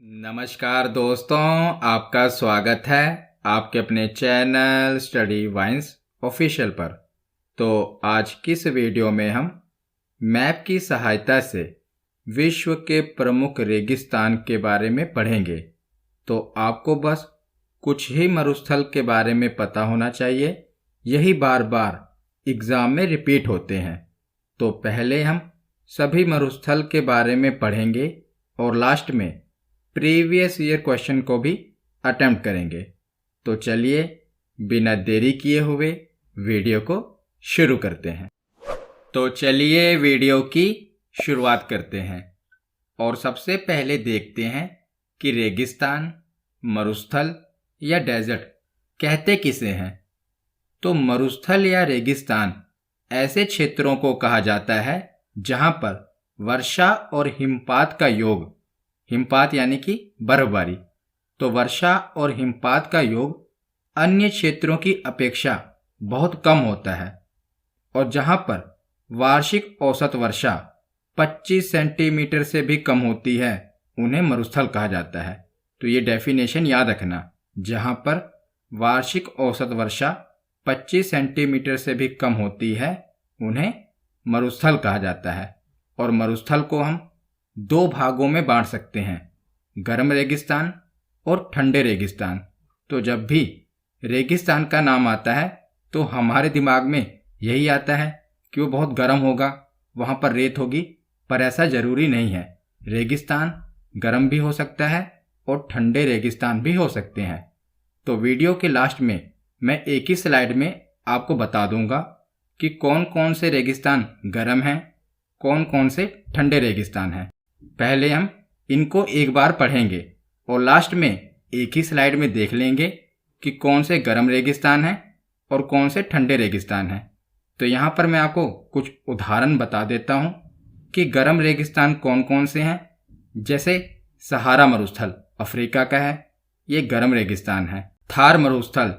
नमस्कार दोस्तों, आपका स्वागत है आपके अपने चैनल स्टडी वाइन्स ऑफिशियल पर। तो आज की इस वीडियो में हम मैप की सहायता से विश्व के प्रमुख रेगिस्तान के बारे में पढ़ेंगे। तो आपको बस कुछ ही मरुस्थल के बारे में पता होना चाहिए, यही बार बार एग्ज़ाम में रिपीट होते हैं। तो पहले हम सभी मरुस्थल के बारे में पढ़ेंगे और लास्ट में प्रीवियस ईयर क्वेश्चन को भी अटेम्प्ट करेंगे। तो चलिए बिना देरी किए हुए वीडियो को शुरू करते हैं। तो चलिए वीडियो की शुरुआत करते हैं और सबसे पहले देखते हैं कि रेगिस्तान, मरुस्थल या डेजर्ट कहते किसे हैं। तो मरुस्थल या रेगिस्तान ऐसे क्षेत्रों को कहा जाता है जहां पर वर्षा और हिमपात का योग, हिमपात यानी कि बर्फबारी, तो वर्षा और हिमपात का योग अन्य क्षेत्रों की अपेक्षा बहुत कम होता है और जहां पर वार्षिक औसत वर्षा 25 सेंटीमीटर से भी कम होती है उन्हें मरुस्थल कहा जाता है। तो ये डेफिनेशन याद रखना, जहां पर वार्षिक औसत वर्षा 25 सेंटीमीटर से भी कम होती है उन्हें मरुस्थल कहा जाता है। और मरुस्थल को हम दो भागों में बांट सकते हैं, गर्म रेगिस्तान और ठंडे रेगिस्तान। तो जब भी रेगिस्तान का नाम आता है तो हमारे दिमाग में यही आता है कि वो बहुत गर्म होगा, वहाँ पर रेत होगी, पर ऐसा ज़रूरी नहीं है। रेगिस्तान गर्म भी हो सकता है और ठंडे रेगिस्तान भी हो सकते हैं। तो वीडियो के लास्ट में मैं एक ही स्लाइड में आपको बता दूंगा कि कौन कौन से रेगिस्तान गर्म हैं, कौन कौन से ठंडे रेगिस्तान हैं। पहले हम इनको एक बार पढ़ेंगे और लास्ट में एक ही स्लाइड में देख लेंगे कि कौन से गर्म रेगिस्तान हैं और कौन से ठंडे रेगिस्तान हैं। तो यहाँ पर मैं आपको कुछ उदाहरण बता देता हूँ कि गर्म रेगिस्तान कौन कौन से हैं। जैसे सहारा मरुस्थल अफ्रीका का है, ये गर्म रेगिस्तान है। थार मरुस्थल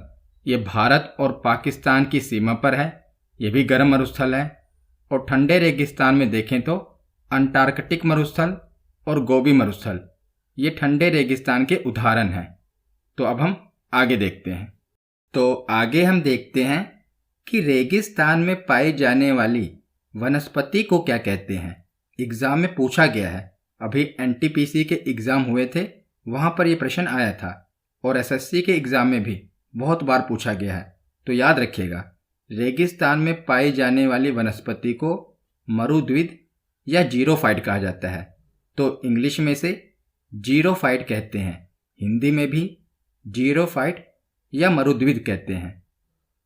ये भारत और पाकिस्तान की सीमा पर है, ये भी गर्म मरुस्थल है। और ठंडे रेगिस्तान में देखें तो अंटार्कटिक मरुस्थल और गोबी मरुस्थल ये ठंडे रेगिस्तान के उदाहरण हैं। तो अब हम आगे देखते हैं। तो आगे हम देखते हैं कि रेगिस्तान में पाई जाने वाली वनस्पति को क्या कहते हैं। एग्ज़ाम में पूछा गया है, अभी एनटीपीसी के एग्ज़ाम हुए थे, वहाँ पर यह प्रश्न आया था और एसएससी के एग्ज़ाम में भी बहुत बार पूछा गया है। तो याद रखिएगा, रेगिस्तान में पाई जाने वाली वनस्पति को मरुद्विद या जीरोफाइट कहा जाता है। तो इंग्लिश में से जीरोफाइट कहते हैं, हिंदी में भी जीरोफाइट या मरुद्विद कहते हैं।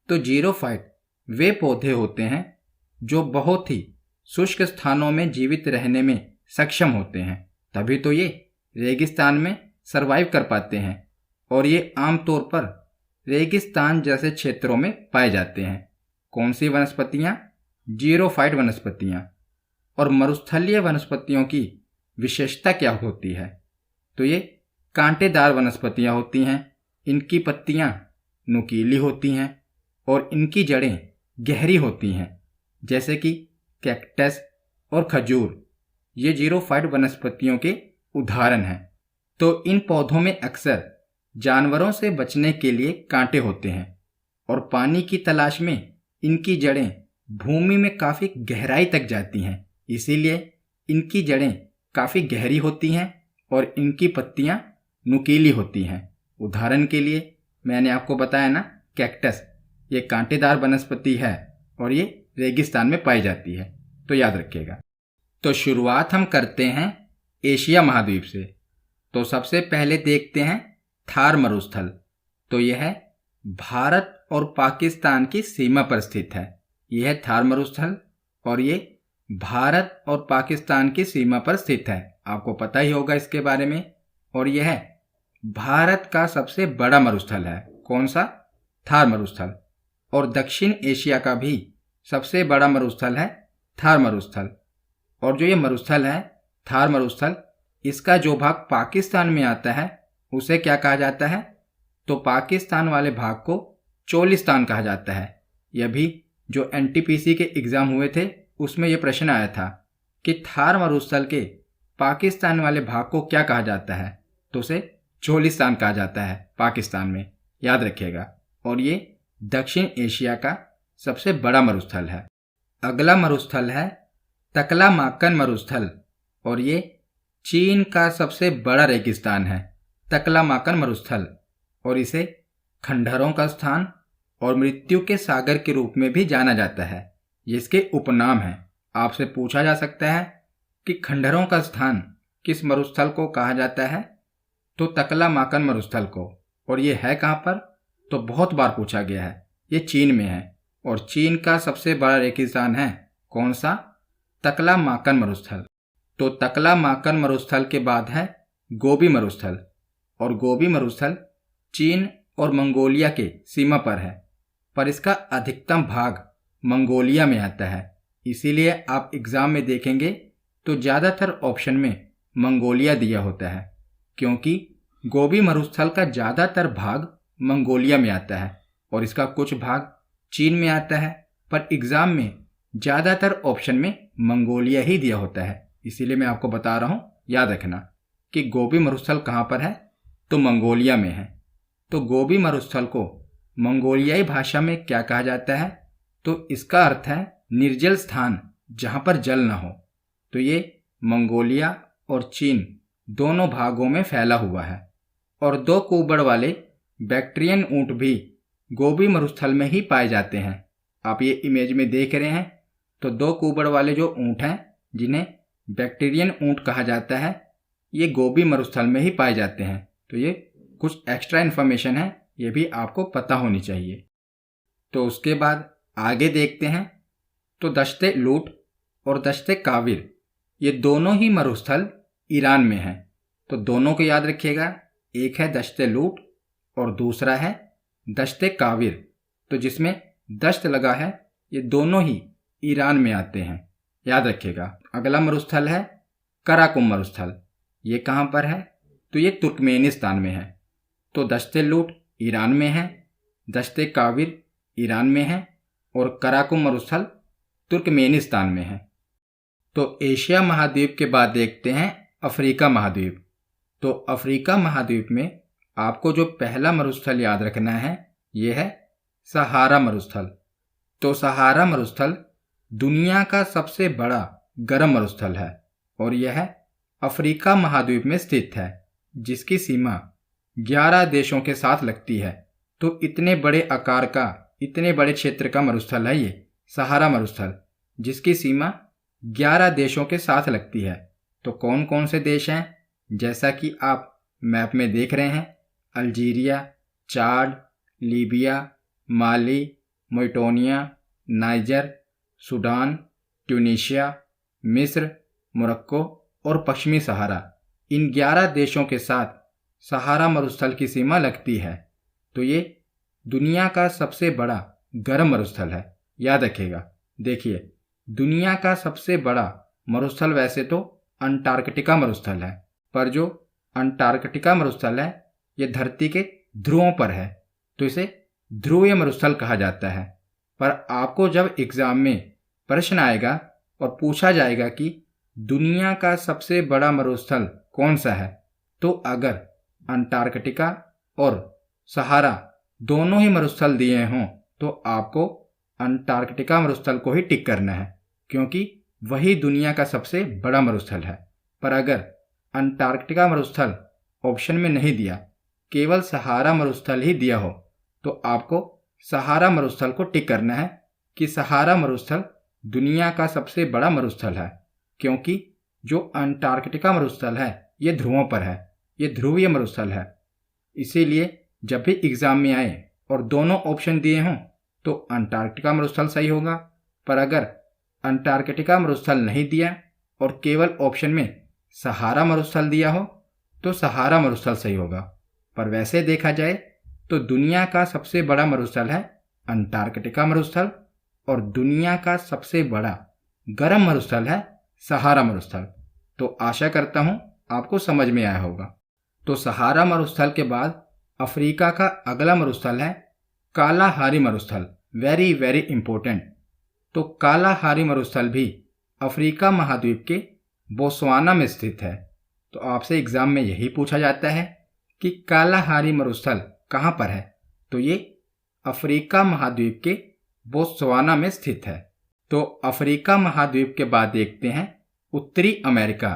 तो जीरोफाइट वे पौधे होते हैं जो बहुत ही शुष्क स्थानों में जीवित रहने में सक्षम होते हैं, तभी तो ये रेगिस्तान में सरवाइव कर पाते हैं और ये आमतौर पर रेगिस्तान जैसे क्षेत्रों में पाए जाते हैं। कौन सी वनस्पतियाँ? जीरोफाइट वनस्पतियाँ। और मरुस्थलीय वनस्पतियों की विशेषता क्या होती है? तो ये कांटेदार वनस्पतियाँ होती हैं, इनकी पत्तियाँ नुकीली होती हैं और इनकी जड़ें गहरी होती हैं, जैसे कि कैक्टस और खजूर, ये जीरोफाइट वनस्पतियों के उदाहरण हैं। तो इन पौधों में अक्सर जानवरों से बचने के लिए कांटे होते हैं और पानी की तलाश में इनकी जड़ें भूमि में काफ़ी गहराई तक जाती हैं, इसीलिए इनकी जड़ें काफ़ी गहरी होती हैं और इनकी पत्तियां नुकीली होती हैं। उदाहरण के लिए मैंने आपको बताया ना, कैक्टस ये कांटेदार वनस्पति है और ये रेगिस्तान में पाई जाती है, तो याद रखिएगा। तो शुरुआत हम करते हैं एशिया महाद्वीप से। तो सबसे पहले देखते हैं थार मरुस्थल। तो यह भारत और पाकिस्तान की सीमा पर स्थित है। यह है थार मरुस्थल और ये भारत और पाकिस्तान की सीमा पर स्थित है, आपको पता ही होगा इसके बारे में। और यह भारत का सबसे बड़ा मरुस्थल है। कौन सा? थार मरुस्थल। और दक्षिण एशिया का भी सबसे बड़ा मरुस्थल है थार मरुस्थल। और जो ये मरुस्थल है थार मरुस्थल, इसका जो भाग पाकिस्तान में आता है उसे क्या कहा जाता है? तो पाकिस्तान वाले भाग को चोलिस्तान कहा जाता है। यह भी जो एनटीपीसी के एग्ज़ाम हुए थे उसमें यह प्रश्न आया था कि थार मरुस्थल के पाकिस्तान वाले भाग को क्या कहा जाता है? तो उसे चोलिस्तान कहा जाता है पाकिस्तान में, याद रखिएगा। और ये दक्षिण एशिया का सबसे बड़ा मरुस्थल है। अगला मरुस्थल है तकलामाकन मरुस्थल, और ये चीन का सबसे बड़ा रेगिस्तान है तकलामाकन मरुस्थल, और इसे खंडहरों का स्थान और मृत्यु के सागर के रूप में भी जाना जाता है। ये इसके उपनाम हैं। आपसे पूछा जा सकता है कि खंडहरों का स्थान किस मरुस्थल को कहा जाता है, तो तकलामाकन मरुस्थल को। और ये है कहाँ पर, तो बहुत बार पूछा गया है। ये चीन में है, और चीन का सबसे बड़ा रेगिस्तान है कौन सा, तकलामाकन मरुस्थल। तो तकलामाकन मरुस्थल के बाद है गोबी मरुस्थल, और गोबी मरुस्थल चीन और मंगोलिया के सीमा पर है, पर इसका अधिकतम भाग मंगोलिया में आता है। इसीलिए आप एग्जाम में देखेंगे तो ज़्यादातर ऑप्शन में मंगोलिया दिया होता है, क्योंकि गोबी मरुस्थल का ज़्यादातर भाग मंगोलिया में आता है और इसका कुछ भाग चीन में आता है, पर एग्ज़ाम में ज़्यादातर ऑप्शन में मंगोलिया ही दिया होता है। इसीलिए मैं आपको बता रहा हूँ, याद रखना कि गोबी मरुस्थल कहाँ पर है, तो मंगोलिया में है। तो गोबी मरुस्थल को मंगोलियाई भाषा में क्या कहा जाता है, तो इसका अर्थ है निर्जल स्थान जहाँ पर जल ना हो। तो ये मंगोलिया और चीन दोनों भागों में फैला हुआ है। और 2 कुबड़ वाले बैक्ट्रियन ऊंट भी गोबी मरुस्थल में ही पाए जाते हैं। आप ये इमेज में देख रहे हैं, तो 2 कुबड़ वाले जो ऊंट हैं जिन्हें बैक्टीरियन ऊंट कहा जाता है, ये गोबी मरुस्थल में ही पाए जाते हैं। तो ये कुछ एक्स्ट्रा इन्फॉर्मेशन है, ये भी आपको पता होनी चाहिए। तो उसके बाद आगे देखते हैं, तो दश्ते लूट और दश्ते काविर ये दोनों ही मरुस्थल ईरान में हैं। तो दोनों को याद रखिएगा, एक है दश्ते लूट और दूसरा है दश्ते काविर। तो जिसमें दश्त लगा है, ये दोनों ही ईरान में आते हैं, याद रखिएगा। अगला मरुस्थल है कराकुम मरुस्थल। ये कहाँ पर है, तो ये तुर्कमेनिस्तान में है। तो दश्ते लूट ईरान में है, दश्ते काविर ईरान में है, और कराकुम मरुस्थल तुर्कमेनिस्तान में है। तो एशिया महाद्वीप के बाद देखते हैं अफ्रीका महाद्वीप। तो अफ्रीका महाद्वीप में आपको जो पहला मरुस्थल याद रखना है, ये है सहारा मरुस्थल। तो सहारा मरुस्थल दुनिया का सबसे बड़ा गर्म मरुस्थल है, और यह अफ्रीका महाद्वीप में स्थित है, जिसकी सीमा 11 देशों के साथ लगती है। तो इतने बड़े आकार का, इतने बड़े क्षेत्र का मरुस्थल है ये सहारा मरुस्थल, जिसकी सीमा 11 देशों के साथ लगती है। तो कौन कौन से देश हैं, जैसा कि आप मैप में देख रहे हैं, अल्जीरिया, चाड, लीबिया, माली, मोरिटानिया, नाइजर, सूडान, ट्यूनीशिया, मिस्र, मोरक्को और पश्चिमी सहारा, इन 11 देशों के साथ सहारा मरुस्थल की सीमा लगती है। तो ये दुनिया का सबसे बड़ा गर्म मरुस्थल है, याद रखिएगा। देखिए, दुनिया का सबसे बड़ा मरुस्थल वैसे तो अंटार्कटिका मरुस्थल है, पर जो अंटार्कटिका मरुस्थल है ये धरती के ध्रुवों पर है, तो इसे ध्रुवीय मरुस्थल कहा जाता है। पर आपको जब एग्जाम में प्रश्न आएगा और पूछा जाएगा कि दुनिया का सबसे बड़ा मरुस्थल कौन सा है, तो अगर अंटार्कटिका और सहारा दोनों ही मरुस्थल दिए हों, तो आपको अंटार्कटिका मरुस्थल को ही टिक करना है, क्योंकि वही दुनिया का सबसे बड़ा मरुस्थल है। पर अगर अंटार्कटिका मरुस्थल ऑप्शन में नहीं दिया, केवल सहारा मरुस्थल ही दिया हो, तो आपको सहारा मरुस्थल को टिक करना है कि सहारा मरुस्थल दुनिया का सबसे बड़ा मरुस्थल है, क्योंकि जो अंटार्कटिका मरुस्थल है ये ध्रुवों पर है, ये ध्रुवीय मरुस्थल है। इसीलिए जब भी एग्जाम में आए और दोनों ऑप्शन दिए हों, तो अंटार्कटिका मरुस्थल सही होगा। पर अगर अंटार्कटिका मरुस्थल नहीं दिया और केवल ऑप्शन में सहारा मरुस्थल दिया हो, तो सहारा मरुस्थल सही होगा। पर वैसे देखा जाए तो दुनिया का सबसे बड़ा मरुस्थल है अंटार्कटिका मरुस्थल, और दुनिया का सबसे बड़ा गर्म मरुस्थल है सहारा मरुस्थल। तो आशा करता हूँ आपको समझ में आया होगा। तो सहारा मरुस्थल के बाद अफ्रीका का अगला मरुस्थल है कालाहारी मरुस्थल। Very very important. तो कालाहारी मरुस्थल भी अफ्रीका महाद्वीप के बोत्सवाना में स्थित है। तो आपसे एग्जाम में यही पूछा जाता है कि कालाहारी मरुस्थल कहाँ पर है। तो ये अफ्रीका महाद्वीप के बोत्सवाना में स्थित है। तो अफ्रीका महाद्वीप के बाद देखते हैं उत्तरी अमेरिका।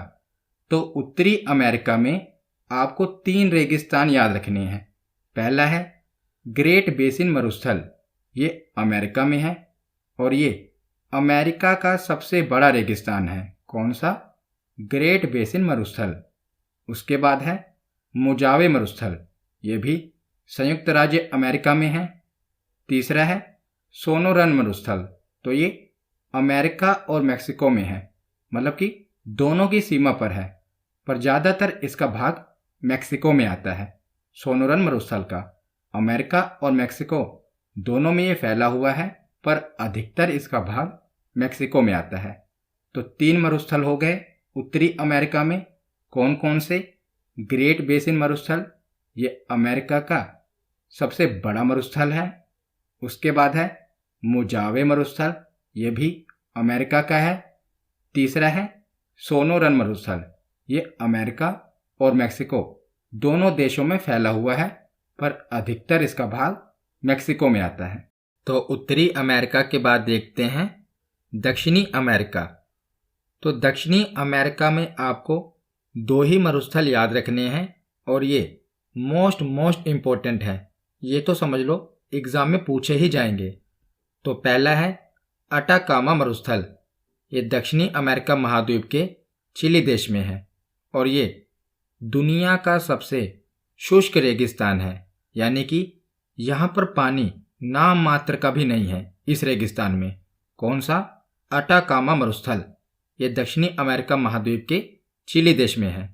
तो उत्तरी अमेरिका में आपको 3 रेगिस्तान याद रखने हैं। पहला है ग्रेट बेसिन मरुस्थल, ये अमेरिका में है और ये अमेरिका का सबसे बड़ा रेगिस्तान है। कौन सा? ग्रेट बेसिन मरुस्थल। उसके बाद है मोजावे मरुस्थल, ये भी संयुक्त राज्य अमेरिका में है। तीसरा है सोनोरन मरुस्थल, तो ये अमेरिका और मेक्सिको में है, मतलब कि दोनों की सीमा पर है, पर ज़्यादातर इसका भाग मेक्सिको में आता है। सोनोरन मरुस्थल का अमेरिका और मेक्सिको दोनों में ये फैला हुआ है, पर अधिकतर इसका भाग मेक्सिको में आता है। तो 3 मरुस्थल हो गए उत्तरी अमेरिका में। कौन कौन से? ग्रेट बेसिन मरुस्थल, ये अमेरिका का सबसे बड़ा मरुस्थल है। उसके बाद है मोजावे मरुस्थल, ये भी अमेरिका का है। तीसरा है सोनोरन मरुस्थल, ये अमेरिका और मेक्सिको दोनों देशों में फैला हुआ है, पर अधिकतर इसका भाग मेक्सिको में आता है। तो उत्तरी अमेरिका के बाद देखते हैं दक्षिणी अमेरिका। तो दक्षिणी अमेरिका में आपको 2 ही मरुस्थल याद रखने हैं और ये मोस्ट इम्पोर्टेंट है। ये तो समझ लो एग्जाम में पूछे ही जाएंगे। तो पहला है अटाकामा मरुस्थल, ये दक्षिणी अमेरिका महाद्वीप के चिली देश में है और ये दुनिया का सबसे शुष्क रेगिस्तान है, यानी कि यहाँ पर पानी नाम मात्र का भी नहीं है इस रेगिस्तान में। कौन सा? अटाकामा मरुस्थल, ये दक्षिणी अमेरिका महाद्वीप के चिली देश में है।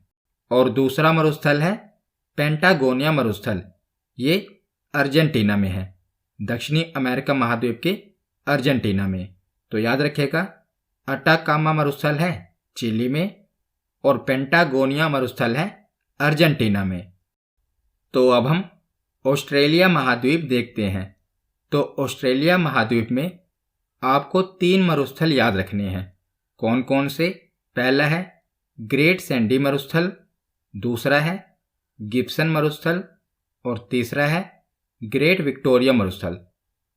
और दूसरा मरुस्थल है पेंटागोनिया मरुस्थल, ये अर्जेंटीना में है, दक्षिणी अमेरिका महाद्वीप के अर्जेंटीना में। तो याद रखिएगा अटाकामा मरुस्थल है चिली में और पेंटागोनिया मरुस्थल है अर्जेंटीना में। तो अब हम ऑस्ट्रेलिया महाद्वीप देखते हैं। तो ऑस्ट्रेलिया महाद्वीप में आपको 3 मरुस्थल याद रखने हैं। कौन कौन से? पहला है ग्रेट सैंडी मरुस्थल, दूसरा है गिब्सन मरुस्थल और तीसरा है ग्रेट विक्टोरिया मरुस्थल।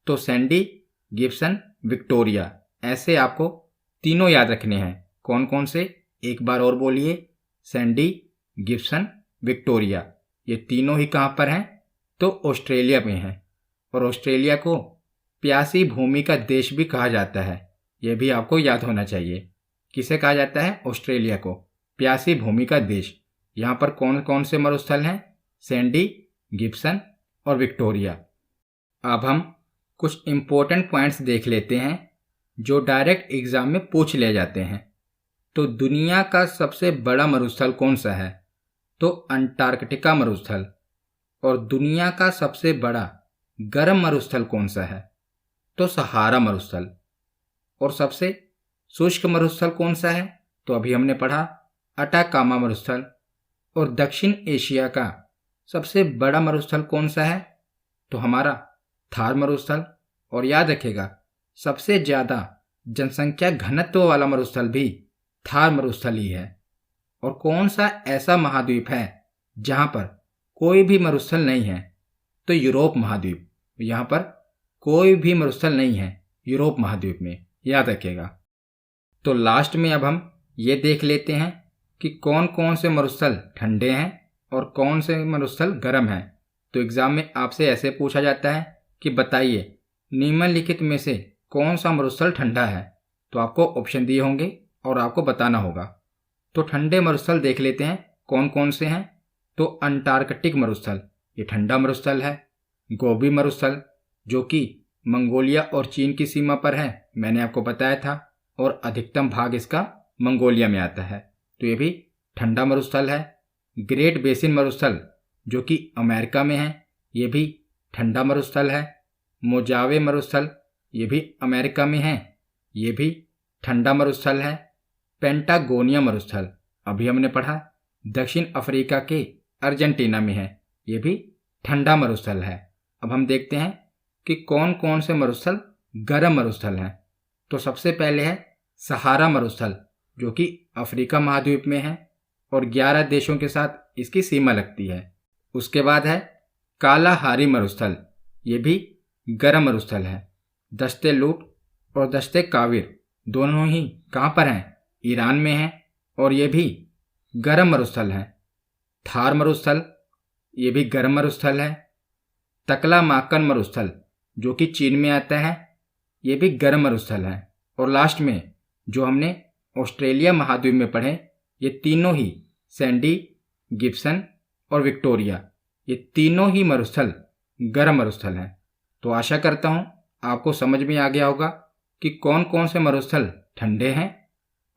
तो सैंडी, गिब्सन, विक्टोरिया, ऐसे आपको तीनों याद रखने हैं। कौन कौन से? एक बार और बोलिए। सैंडी, गिब्सन, विक्टोरिया, ये तीनों ही कहाँ पर हैं? तो ऑस्ट्रेलिया में हैं। और ऑस्ट्रेलिया को प्यासी भूमि का देश भी कहा जाता है, यह भी आपको याद होना चाहिए। किसे कहा जाता है? ऑस्ट्रेलिया को प्यासी भूमि का देश। यहाँ पर कौन कौन से मरुस्थल हैं? सैंडी, गिब्सन और विक्टोरिया। अब हम कुछ इम्पोर्टेंट पॉइंट्स देख लेते हैं जो डायरेक्ट एग्जाम में पूछ ले जाते हैं। तो दुनिया का सबसे बड़ा मरुस्थल कौन सा है? तो अंटार्कटिका मरुस्थल। और दुनिया का सबसे बड़ा गर्म मरुस्थल कौन सा है? तो सहारा मरुस्थल। और सबसे शुष्क मरुस्थल कौन सा है? तो अभी हमने पढ़ा अटाकामा मरुस्थल। और दक्षिण एशिया का सबसे बड़ा मरुस्थल कौन सा है? तो हमारा थार मरुस्थल। और याद रखिएगा सबसे ज़्यादा जनसंख्या घनत्व वाला मरुस्थल भी थार मरुस्थल ही है। और कौन सा ऐसा महाद्वीप है जहाँ पर कोई भी मरुस्थल नहीं है? तो यूरोप महाद्वीप। यहाँ पर कोई भी मरुस्थल नहीं है यूरोप महाद्वीप में, याद रखिएगा। तो लास्ट में अब हम ये देख लेते हैं कि कौन कौन से मरुस्थल ठंडे हैं और कौन से मरुस्थल गर्म हैं। तो एग्ज़ाम में आपसे ऐसे पूछा जाता है कि बताइए निम्नलिखित में से कौन सा मरुस्थल ठंडा है। तो आपको ऑप्शन दिए होंगे और आपको बताना होगा। तो ठंडे मरुस्थल देख लेते हैं कौन कौन से हैं। तो अंटार्कटिक मरुस्थल, ये ठंडा मरुस्थल है। गोबी मरुस्थल जो कि मंगोलिया और चीन की सीमा पर है, मैंने आपको बताया था, और अधिकतम भाग इसका मंगोलिया में आता है, तो ये भी ठंडा मरुस्थल है। ग्रेट बेसिन मरुस्थल जो कि अमेरिका में है, ये भी ठंडा मरुस्थल है। मोजावे मरुस्थल ये भी अमेरिका में है, ये भी ठंडा मरुस्थल है। पेंटागोनिया मरुस्थल अभी हमने पढ़ा दक्षिण अफ्रीका के अर्जेंटीना में है, ये भी ठंडा मरुस्थल है। अब हम देखते हैं कि कौन कौन से मरुस्थल गर्म मरुस्थल हैं। तो सबसे पहले है सहारा मरुस्थल जो कि अफ्रीका महाद्वीप में है और 11 देशों के साथ इसकी सीमा लगती है। उसके बाद है कालाहारी मरुस्थल, ये भी गर्म मरुस्थल है। दश्ते लूट और दश्ते काविर दोनों ही कहाँ पर हैं? ईरान में हैं और ये भी गर्म मरुस्थल है। थार मरुस्थल, ये भी गर्म मरुस्थल है। तकलामाकन मरुस्थल जो कि चीन में आता है, ये भी गर्म मरुस्थल है। और लास्ट में जो हमने ऑस्ट्रेलिया महाद्वीप में पढ़े, ये तीनों ही सैंडी, गिब्सन और विक्टोरिया, ये तीनों ही मरुस्थल गर्म मरुस्थल हैं। तो आशा करता हूँ आपको समझ में आ गया होगा कि कौन कौन से मरुस्थल ठंडे हैं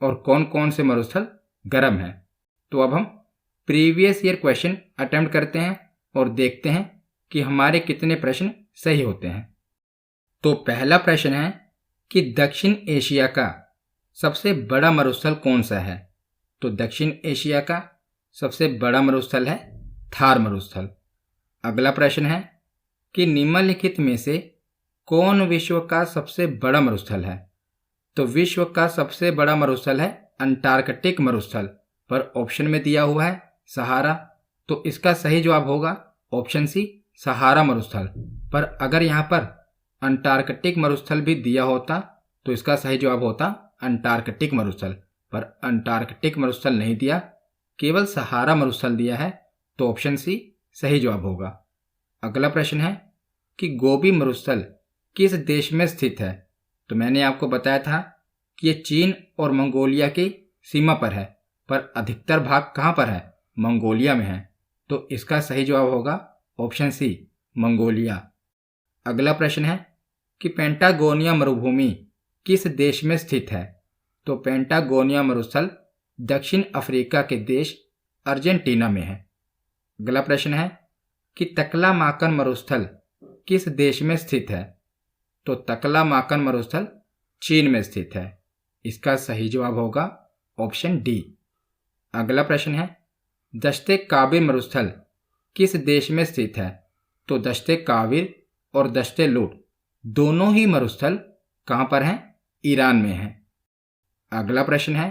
और कौन कौन से मरुस्थल गर्म हैं। तो अब हम प्रीवियस ईयर क्वेश्चन अटेम्प्ट करते हैं और देखते हैं कि हमारे कितने प्रश्न सही होते हैं। तो पहला प्रश्न है कि दक्षिण एशिया का सबसे बड़ा मरुस्थल कौन सा है? तो दक्षिण एशिया का सबसे बड़ा मरुस्थल है थार मरुस्थल। अगला प्रश्न है कि निम्नलिखित में से कौन विश्व का सबसे बड़ा मरुस्थल है? तो विश्व का सबसे बड़ा मरुस्थल है अंटार्कटिक मरुस्थल, पर ऑप्शन में दिया हुआ है सहारा, तो इसका सही जवाब होगा ऑप्शन सी, सहारा मरुस्थल। पर अगर यहाँ पर अंटार्कटिक मरुस्थल भी दिया होता तो इसका सही जवाब होता अंटार्कटिक मरुस्थल, पर अंटार्कटिक मरुस्थल नहीं दिया, केवल सहारा मरुस्थल दिया है, तो ऑप्शन सी सही जवाब होगा। अगला प्रश्न है कि गोबी मरुस्थल किस देश में स्थित है? तो मैंने आपको बताया था कि ये चीन और मंगोलिया की सीमा पर है, पर अधिकतर भाग कहाँ पर है? मंगोलिया में है, तो इसका सही जवाब होगा ऑप्शन सी, मंगोलिया। अगला प्रश्न है कि पेंटागोनिया मरुभूमि किस देश में स्थित है? तो पेंटागोनिया मरुस्थल दक्षिण अफ्रीका के देश अर्जेंटीना में है। अगला प्रश्न है कि तकलामाकन मरुस्थल किस देश में स्थित है? तो तकलामाकन मरुस्थल चीन में स्थित है, इसका सही जवाब होगा ऑप्शन डी। अगला प्रश्न है दश्ते काबिर मरुस्थल किस देश में स्थित है? तो दश्ते काबिर और दश्ते लूट दोनों ही मरुस्थल कहाँ पर हैं? ईरान में हैं। अगला प्रश्न है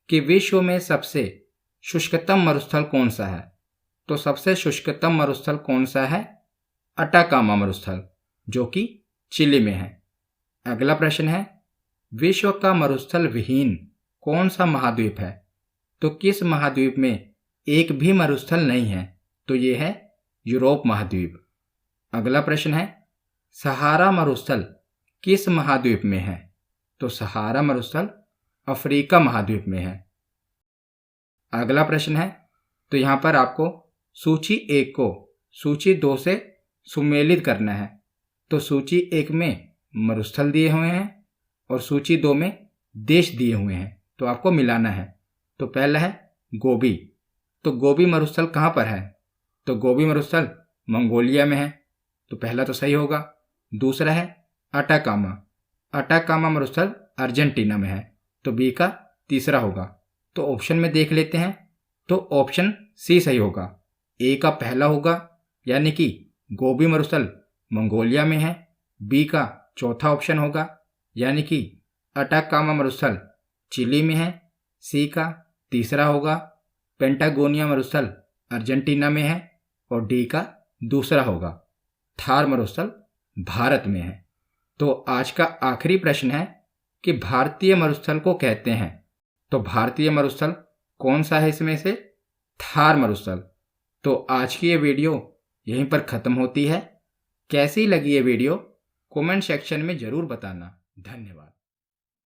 कि विश्व में सबसे शुष्कतम मरुस्थल कौन सा है? तो सबसे शुष्कतम मरुस्थल कौन सा है? अटाकामा मरुस्थल, जो कि चिली में है। अगला प्रश्न है विश्व का मरुस्थल विहीन कौन सा महाद्वीप है? तो किस महाद्वीप में एक भी मरुस्थल नहीं है? तो ये है यूरोप महाद्वीप। अगला प्रश्न है सहारा मरुस्थल किस महाद्वीप में है? तो सहारा मरुस्थल अफ्रीका महाद्वीप में है। अगला प्रश्न है तो यहाँ पर आपको सूची 1 को सूची 2 से सुमेलित करना है। तो सूची 1 में मरुस्थल दिए हुए हैं और सूची 2 में देश दिए हुए हैं, तो आपको मिलाना है। तो पहला है गोबी, तो गोबी मरुस्थल कहाँ पर है? तो गोबी मरुस्थल मंगोलिया में है, तो पहला तो सही होगा। दूसरा है अटाकामा, अटाकामा मरुस्थल अर्जेंटीना में है, तो बी का तीसरा होगा। तो ऑप्शन में देख लेते हैं, तो ऑप्शन सी सही होगा। ए का पहला होगा यानी कि गोबी मरुस्थल मंगोलिया में है। बी का चौथा ऑप्शन होगा यानी कि अटाकामा मरुस्थल चिली में है। सी का तीसरा होगा पेंटागोनिया मरुस्थल अर्जेंटीना में है। और डी का दूसरा होगा थार मरुस्थल भारत में है। तो आज का आखिरी प्रश्न है कि भारतीय मरुस्थल को कहते हैं, तो भारतीय मरुस्थल कौन सा है इसमें से? थार मरुस्थल। तो आज की ये वीडियो यहीं पर ख़त्म होती है। कैसी लगी ये वीडियो कमेंट सेक्शन में ज़रूर बताना। धन्यवाद।